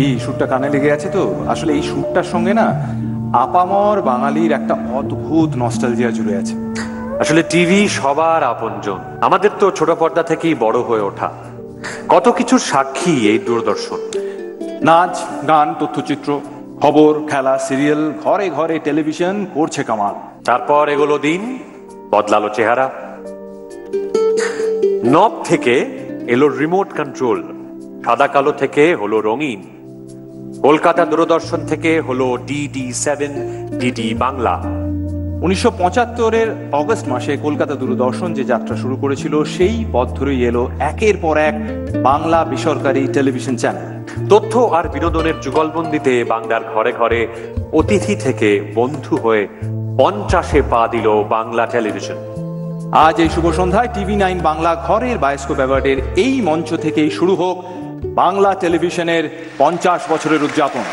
এই সুরটা কানে লেগে আছে তো। আসলে এই সুরটার সঙ্গে না আপামর বাঙালির একটা অদ্ভুত নস্টালজিয়া জুড়ে আছে। আসলে টিভি সবার আপনজন, আমাদের তো ছোট পর্দা থেকেই বড় হয়ে ওঠা। কত কিছুর সাক্ষী এই দূরদর্শন। নাচ, গান, তথ্যচিত্র, খবর, খেলা, সিরিয়াল, ঘরে ঘরে টেলিভিশন করছে কামাল। তারপর এগুলো দিন, বদলালো চেহারা। নব থেকে এলো রিমোট কন্ট্রোল, সাদা কালো থেকে হলো রঙিন। কলকাতা দূরদর্শন থেকে হলো DD7, ডিডি বাংলা। 1975-এর অগস্ট মাসে কলকাতা দূরদর্শন যে যাত্রা শুরু করেছিল, সেই পথ ধরেই এলো একের পর এক বাংলা বেসরকারি টেলিভিশন চ্যানেল। তথ্য আর বিনোদনের যুগলবন্দিতে বাংলার ঘরে ঘরে অতিথি থেকে বন্ধু হয়ে 50-এ পা দিল বাংলা টেলিভিশন। আজ এই শুভ সন্ধ্যায় TV9 বাংলা ঘরের বায়োস্কোপ অ্যাওয়ার্ডের এই মঞ্চ থেকেই শুরু হোক বাংলা টেলিভিশনের 50 বছরের উদযাপন।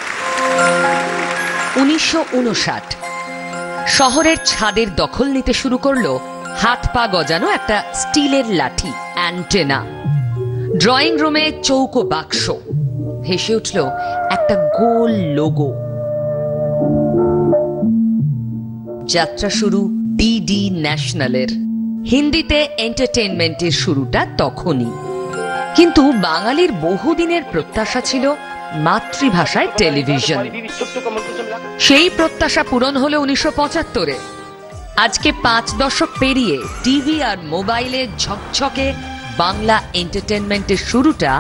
1959 শহরের ছাদের দখল নিতে শুরু করলো হাত পা গজানো একটা স্টিলের লাঠি, অ্যান্টেনা। ড্রয়িং রুমে চৌকো বাক্স, ভেসে উঠল একটা গোল লোগো। যাত্রা শুরু ডিডি ন্যাশনালের। হিন্দিতে এন্টারটেইনমেন্টের শুরুটা তখনই। কিন্তু বাঙালির বহুদিনের প্রত্যাশা ছিল মাতৃভাষায় টেলিভিশন। সেই প্রত্যাশা পূরণ হলো 1975-এ। আজকে 5 দশক পেরিয়ে টিভি আর মোবাইলে ঝকঝকে বাংলা এন্টারটেইনমেন্টের শুরুটা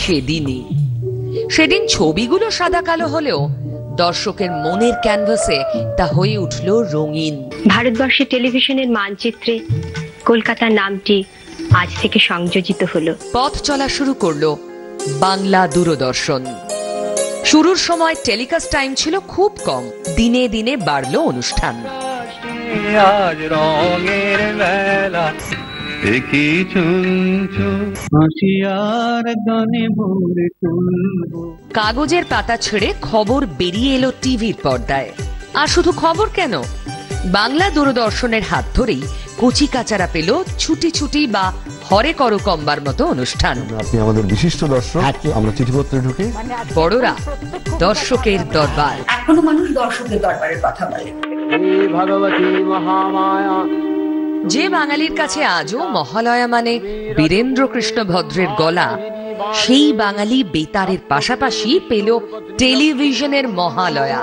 সেদিনই। সেদিন ছবিগুলো সাদা কালো হলেও দর্শকের মনের ক্যানভাসে তা হয়ে উঠল রঙিন। ভারতবর্ষের টেলিভিশনের মানচিত্রে কলকাতার নামটি আজ থেকে সংযোজিত হলো। পথ চলা শুরু করলো বাংলা দূরদর্শন। শুরুর সময় টেলিকাস্ট টাইম ছিল খুব কম, দিনে দিনে বাড়লো অনুষ্ঠান। কাগজের পাতা ছেড়ে খবর বেরিয়ে এলো টিভির পর্দায়। আর শুধু খবর কেন, বাংলা দূরদর্শনের হাত ধরেই কচি কাচারা পেল ছুটি ছুটি বা হরে করো কম্বার মতো অনুষ্ঠান। আপনি আমাদের বিশিষ্ট দর্শক, আমরা চিঠিপত্রে ঢুকে বড়রা দর্শকের দরবার। এখনো মানুষ দর্শকের দরবারের কথা বলে। যে বাঙালির কাছে আজও মহালয়া মানে বীরেন্দ্র কৃষ্ণ ভদ্রের গলা, সেই বাঙালি বেতারের পাশাপাশি পেল টেলিভিশনের মহালয়া।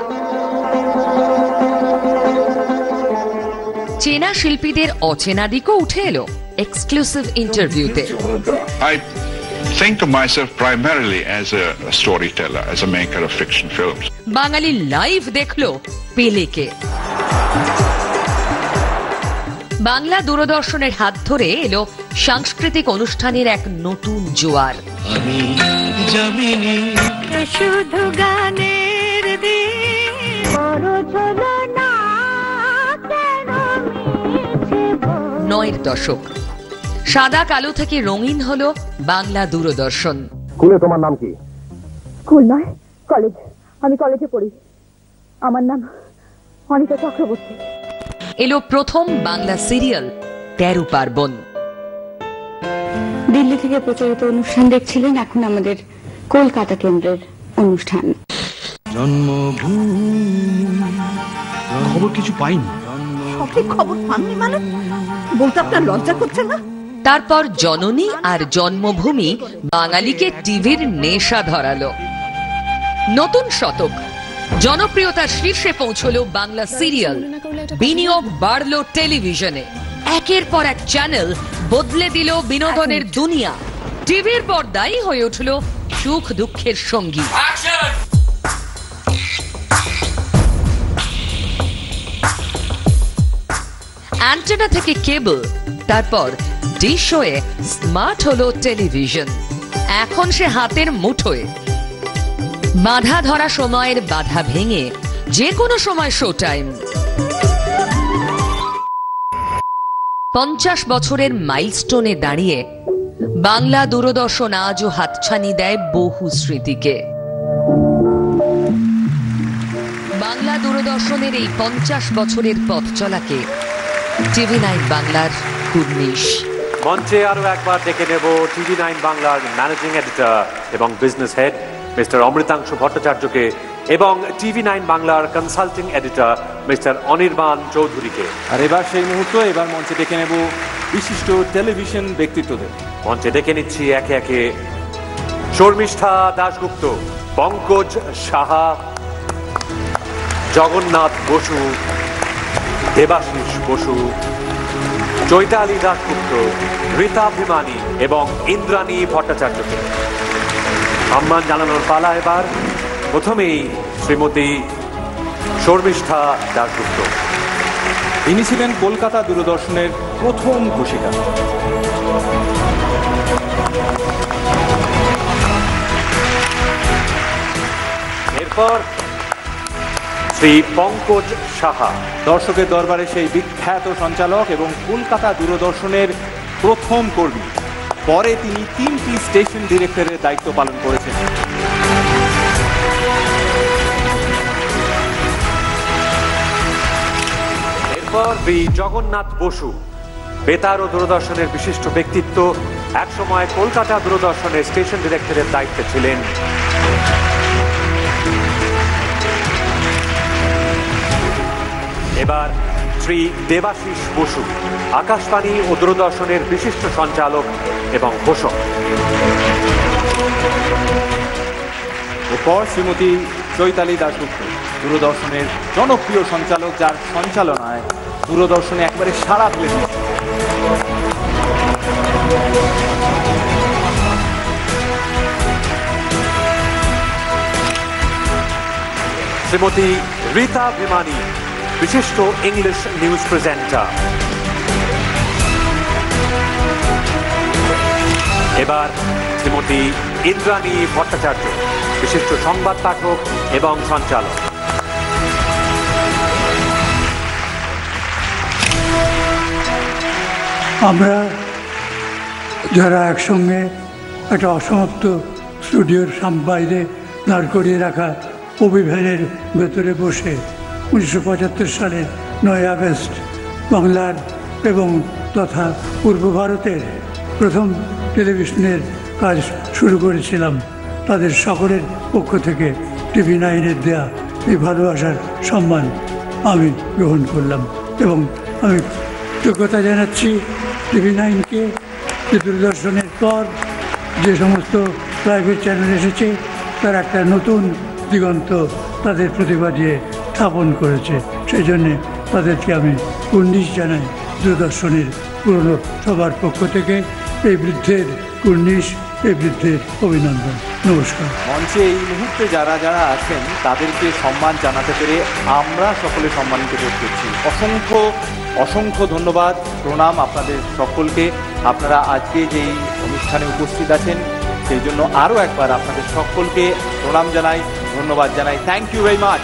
চেনা শিল্পীদের অচেনা দিকও উঠে এলো এক্সক্লুসিভ ইন্টারভিউতে। I think of myself primarily as a storyteller, as a maker of fiction films. Bengali live দেখলো পেলেকে। বাংলা দূরদর্শনের হাত ধরে এলো সাংস্কৃতিক অনুষ্ঠানের এক নতুন জোয়ার। শুধু গানের নয়ের দশক সাদা কালো থেকে রঙিন হলো বাংলা দূরদর্শন। স্কুলে তোমার নাম কি? স্কুল নয়, কলেজ। আমি কলেজে পড়ি। আমার নাম অনিতা চক্রবর্তী। এলো প্রথম বাংলা সিরিয়াল 13 পার্বণ। দিল্লি থেকে প্রচারিত অনুষ্ঠান দেখছিলেন, এখন আমাদের কলকাতা কেন্দ্রের অনুষ্ঠান। খবর কিছু পাইনি। সঠিক খবর পাননি মানে? বলতে আপনার লজ্জা করছে না? তারপর জননী আর জন্মভূমি বাঙালিকে টিভির নেশা ধরালো। নতুন শতক, জনপ্রিয়তার শীর্ষে পৌঁছলো বাংলা সিরিয়াল। বিনিয়োগ বাড়লো টেলিভিশনে। একের পর এক চ্যানেল বদলে দিল বিনোদনের দুনিয়া। টিভির পর্দাই হয়ে উঠল সুখ দুঃখের সঙ্গী। অ্যান্টেনা থেকে কেবল, তারপর ডিশ হয়ে স্মার্ট হলো টেলিভিশন। এখন সে হাতের মুঠোয়। বাধা ধরা সময়ের বাধা ভেঙে যে কোনো সময় শো টাইম। 50 বছরের মাইলস্টোনে দাঁড়িয়ে বাংলা দূরদর্শন আজও হাতছানি দেয় বহু স্মৃতিকে। বাংলা দূরদর্শনের এই 50 বছরের পথ চলাকে TV9 বাংলার কুর্নিশ। মঞ্চে আরো একবার ডেকে নেব TV9 বাংলার ম্যানেজিং এডিটর এবং বিজনেস হেড মিস্টার অমৃতাংশু ভট্টাচার্যকে এবং TV9 বাংলার কনসাল্টিং এডিটর মিস্টার অনির্বাণ চৌধুরীকে। আর এবার সেই মুহূর্ত, এবার মঞ্চে ডেকে নেব বিশিষ্ট টেলিভিশন ব্যক্তিত্বদের। মঞ্চে ডেকে নিচ্ছি একে একে শর্মিষ্ঠা দাশগুপ্ত, পঙ্কজ সাহা, জগন্নাথ বসু, দেবাশিস বসু, চৈতালি দাশগুপ্ত, রীতা ভিমানী এবং ইন্দ্রাণী ভট্টাচার্যকে। সম্মান জানানোর পালা এবার। প্রথমেই শ্রীমতী শর্মিষ্ঠা দাশগুপ্ত। ইনি ছিলেন কলকাতা দূরদর্শনের প্রথম ঘোষিকা। এরপর শ্রী পঙ্কজ সাহা, দর্শকের দরবারে সেই বিখ্যাত সঞ্চালক এবং কলকাতা দূরদর্শনের প্রথম কর্মী। পরে তিনি 3টি স্টেশন ডিরেক্টরের দায়িত্ব পালন করেছেন। এরপর শ্রী জগন্নাথ বসু, বেতার ও দূরদর্শনের বিশিষ্ট ব্যক্তিত্ব, একসময় কলকাতা দূরদর্শনের স্টেশন ডিরেক্টরের দায়িত্বে ছিলেন। এবার শ্রী দেবাশিস বসু, আকাশবাণী ও দূরদর্শনের বিশিষ্ট সঞ্চালক এবং ঘোষক। এরপর শ্রীমতী চৈতালি দাশগুপ্ত, দূরদর্শনের জনপ্রিয় সঞ্চালক, যার সঞ্চালনায় দূরদর্শনে একবারে সাড়া ফেলে দিয়েছে। শ্রীমতী রীতা ভিমানী, বিশিষ্ট ইংলিশ নিউজ প্রেজেন্টার। এবার শ্রীমতী ইন্দ্রাণী ভট্টাচার্য, বিশিষ্ট সংবাদ পাঠক এবং সঞ্চালক। আমরা যারা একসঙ্গে একটা অসমাপ্ত স্টুডিওর বাইরে দাঁড় করিয়ে রাখা অভিভ্যানের ভেতরে বসে 1975 সালের 9 আগস্ট বাংলার এবং তথা পূর্ব ভারতের প্রথম টেলিভিশনের কাজ শুরু করেছিলাম, তাদের সকলের পক্ষ থেকে TV9-এর দেয়া এই ভালোবাসার সম্মান আমি গ্রহণ করলাম এবং আমি কৃতজ্ঞতা জানাচ্ছি TV9-কে, যে দূরদর্শনের পর যে সমস্ত প্রাইভেট চ্যানেল এসেছে তার একটা নতুন দিগন্ত তাদের প্রতিভা দিয়ে স্থাপন করেছে। সেই জন্যে তাদেরকে আমি কুর্নিশ জানাই দূরদর্শনের পুরনো সবার পক্ষ থেকে। এই বৃদ্ধের কুর্নিশ, এই বৃদ্ধের অভিনন্দন, নমস্কার। মঞ্চে এই মুহূর্তে যারা যারা আছেন তাদেরকে সম্মান জানাতে পেরে আমরা সকলে সম্মানিত বোধ করছি। অসংখ্য অসংখ্য ধন্যবাদ, প্রণাম আপনাদের সকলকে। আপনারা আজকে যেই অনুষ্ঠানে উপস্থিত আছেন সেই জন্য আরও একবার আপনাদের সকলকে প্রণাম জানাই, ধন্যবাদ জানাই। Thank you very much.